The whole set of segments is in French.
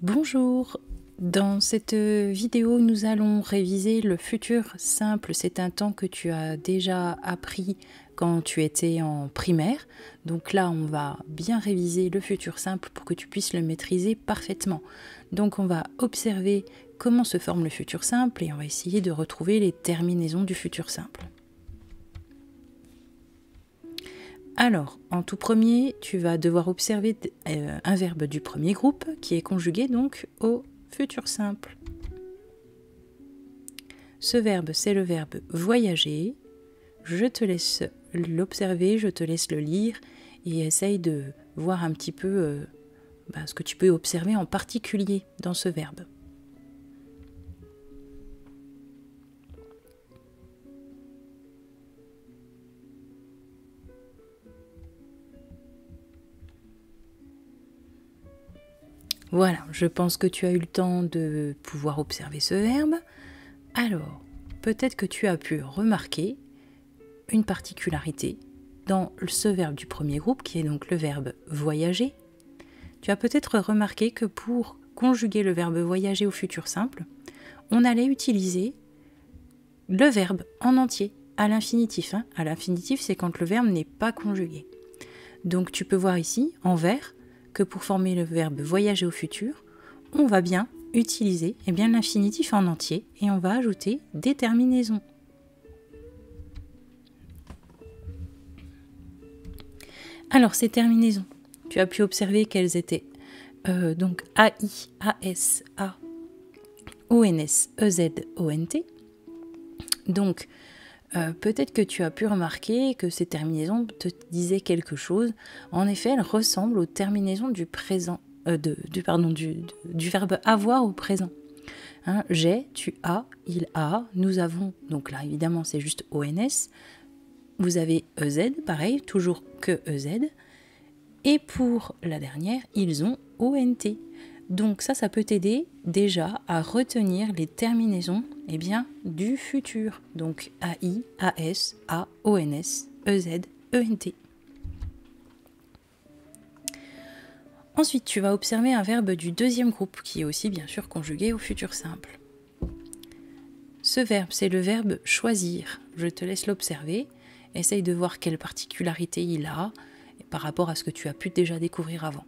Bonjour, dans cette vidéo nous allons réviser le futur simple. C'est un temps que tu as déjà appris quand tu étais en primaire. Donc là on va bien réviser le futur simple pour que tu puisses le maîtriser parfaitement. Donc on va observer comment se forme le futur simple et on va essayer de retrouver les terminaisons du futur simple. Alors, en tout premier, tu vas devoir observer un verbe du premier groupe qui est conjugué donc au futur simple. Ce verbe, c'est le verbe voyager. Je te laisse l'observer, je te laisse le lire et essaye de voir un petit peu ce que tu peux observer en particulier dans ce verbe. Voilà, je pense que tu as eu le temps de pouvoir observer ce verbe. Alors, peut-être que tu as pu remarquer une particularité dans ce verbe du premier groupe, qui est donc le verbe voyager. Tu as peut-être remarqué que pour conjuguer le verbe voyager au futur simple, on allait utiliser le verbe en entier, à l'infinitif. À l'infinitif, c'est quand le verbe n'est pas conjugué. Donc tu peux voir ici, en vert, que pour former le verbe voyager au futur, on va bien utiliser l'infinitif en entier et on va ajouter des terminaisons. Alors ces terminaisons, tu as pu observer qu'elles étaient donc AI, AS, A, ONS, EZ, ONT. Donc peut-être que tu as pu remarquer que ces terminaisons te disaient quelque chose. En effet, elles ressemblent aux terminaisons du présent, du verbe avoir au présent. J'ai, tu as, il a, nous avons, donc là évidemment c'est juste ONS. Vous avez EZ, pareil, toujours que EZ. Et pour la dernière, ils ont ONT. Donc ça peut t'aider déjà à retenir les terminaisons du futur. Donc AI, AS, A, ONS, EZ, ENT. Ensuite, tu vas observer un verbe du deuxième groupe qui est aussi bien sûr conjugué au futur simple. Ce verbe, c'est le verbe choisir. Je te laisse l'observer. Essaye de voir quelle particularité il a par rapport à ce que tu as pu déjà découvrir avant.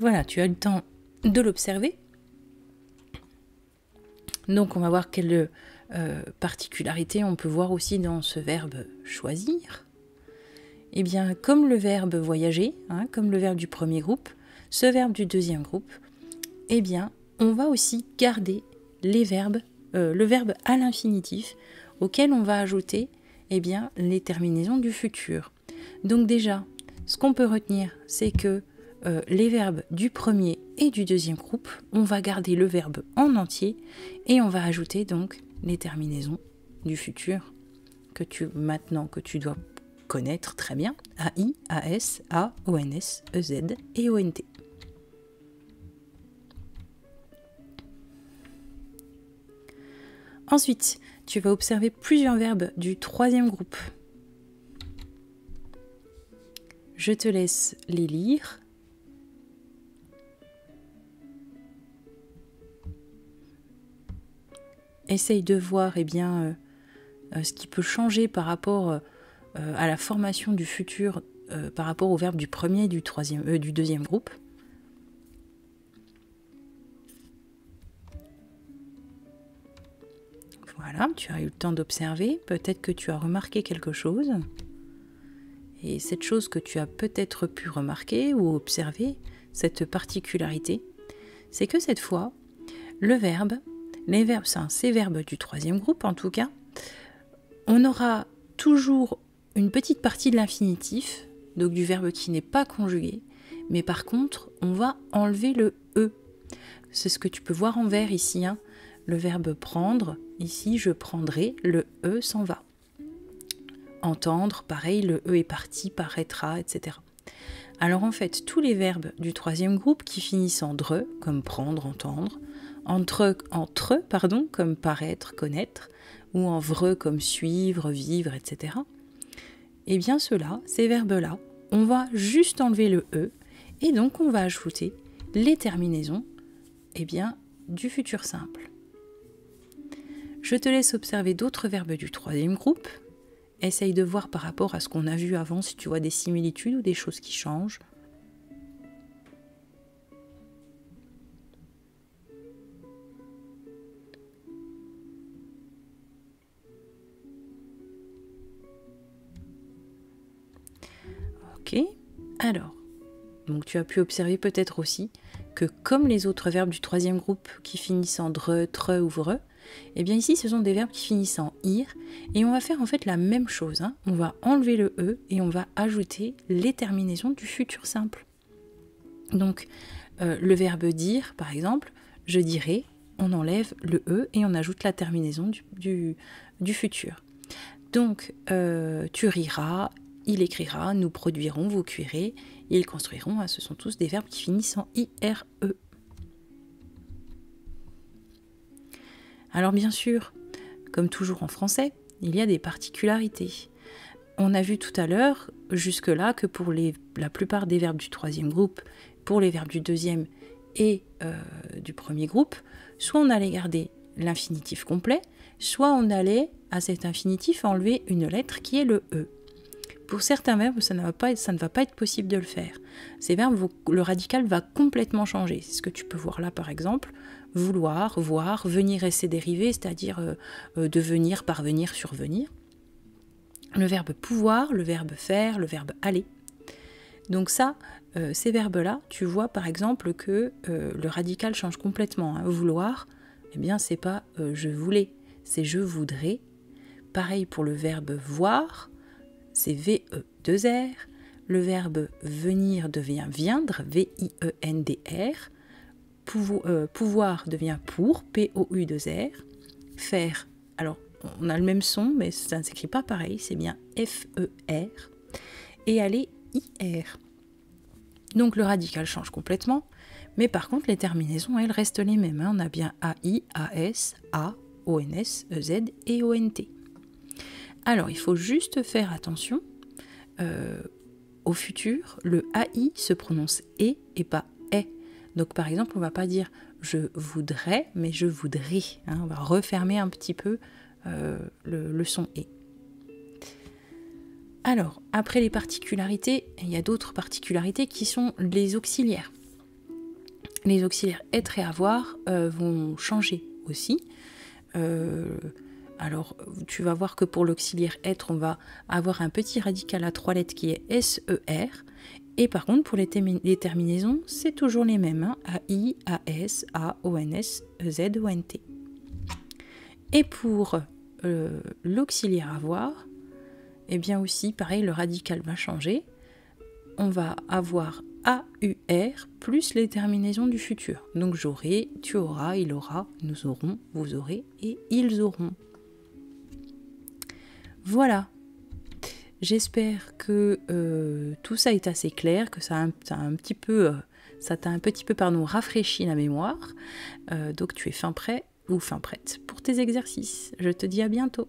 Voilà, tu as le temps de l'observer. Donc on va voir quelle particularité on peut voir aussi dans ce verbe choisir. Eh bien, comme le verbe voyager, comme le verbe du premier groupe, ce verbe du deuxième groupe, on va aussi garder le verbe à l'infinitif, auquel on va ajouter les terminaisons du futur. Donc déjà, ce qu'on peut retenir, c'est que les verbes du premier et du deuxième groupe, on va garder le verbe en entier et on va ajouter donc les terminaisons du futur que tu dois connaître très bien, AI, AS, A, ONS, EZ et ONT. Ensuite, tu vas observer plusieurs verbes du troisième groupe. Je te laisse les lire. Essaye de voir ce qui peut changer par rapport à la formation du futur par rapport au verbe du premier et du deuxième groupe. Voilà, tu as eu le temps d'observer. Peut-être que tu as remarqué quelque chose. Et cette chose que tu as peut-être pu remarquer ou observer, cette particularité, c'est que cette fois, ces verbes du troisième groupe en tout cas, on aura toujours une petite partie de l'infinitif, donc du verbe qui n'est pas conjugué, mais par contre, on va enlever le E. C'est ce que tu peux voir en vert ici, le verbe prendre, ici je prendrai, le E s'en va. Entendre, pareil, le E est parti, paraîtra, etc. Alors en fait, tous les verbes du troisième groupe qui finissent en dre, comme prendre, entendre, entre pardon, comme paraître, connaître, ou en vreux comme suivre, vivre, etc. Eh bien ceux-là, ces verbes-là, on va juste enlever le E, et donc on va ajouter les terminaisons du futur simple. Je te laisse observer d'autres verbes du troisième groupe. Essaye de voir par rapport à ce qu'on a vu avant si tu vois des similitudes ou des choses qui changent. Ok, alors, donc tu as pu observer peut-être aussi que comme les autres verbes du troisième groupe qui finissent en dre, tre ou vre, eh bien ici ce sont des verbes qui finissent en ir et on va faire en fait la même chose. On va enlever le E et on va ajouter les terminaisons du futur simple. Donc le verbe dire par exemple, je dirai, on enlève le E et on ajoute la terminaison du futur. Donc tu riras, il écrira, nous produirons, vous cuirez, ils construiront, ce sont tous des verbes qui finissent en IRE. Alors bien sûr, comme toujours en français, il y a des particularités. On a vu tout à l'heure, jusque-là, que pour la plupart des verbes du troisième groupe, pour les verbes du deuxième et du premier groupe, soit on allait garder l'infinitif complet, soit on allait à cet infinitif enlever une lettre qui est le E. Pour certains verbes, ça ne va pas être possible de le faire. Ces verbes, le radical va complètement changer. C'est ce que tu peux voir là par exemple. Vouloir, voir, venir et ses dérivés, c'est-à-dire devenir, parvenir, survenir. Le verbe pouvoir, le verbe faire, le verbe aller. Donc ça, ces verbes-là, tu vois par exemple que le radical change complètement. Vouloir, eh bien c'est pas je voulais, c'est je voudrais. Pareil pour le verbe voir, c'est V-E-2-R. Le verbe venir devient viendre, V-I-E-N-D-R. Pouvoir devient pour, P-O-U-2-R. Faire, alors on a le même son, mais ça ne s'écrit pas pareil, c'est bien F-E-R. Et aller, I-R. Donc le radical change complètement, mais par contre les terminaisons, elles restent les mêmes. On a bien A-I, A-S, A, O-N-S, E-Z et O-N-T. Alors, il faut juste faire attention au futur. Le AI se prononce et pas est. Donc, par exemple, on ne va pas dire je voudrais, mais je voudrais. On va refermer un petit peu le son et. Alors, après les particularités, il y a d'autres particularités qui sont les auxiliaires. Les auxiliaires être et avoir vont changer aussi. Alors, tu vas voir que pour l'auxiliaire être, on va avoir un petit radical à 3 lettres qui est S-E-R. Et par contre, pour les terminaisons, c'est toujours les mêmes. A-I, A-S, A-O-N-S, E-Z, O-N-T. Et pour l'auxiliaire avoir, eh bien aussi, pareil, le radical va changer. On va avoir A-U-R plus les terminaisons du futur. Donc j'aurai, tu auras, il aura, nous aurons, vous aurez et ils auront. Voilà, j'espère que tout ça est assez clair, que ça t'a un petit peu rafraîchi la mémoire. Donc tu es fin prêt ou fin prête pour tes exercices. Je te dis à bientôt.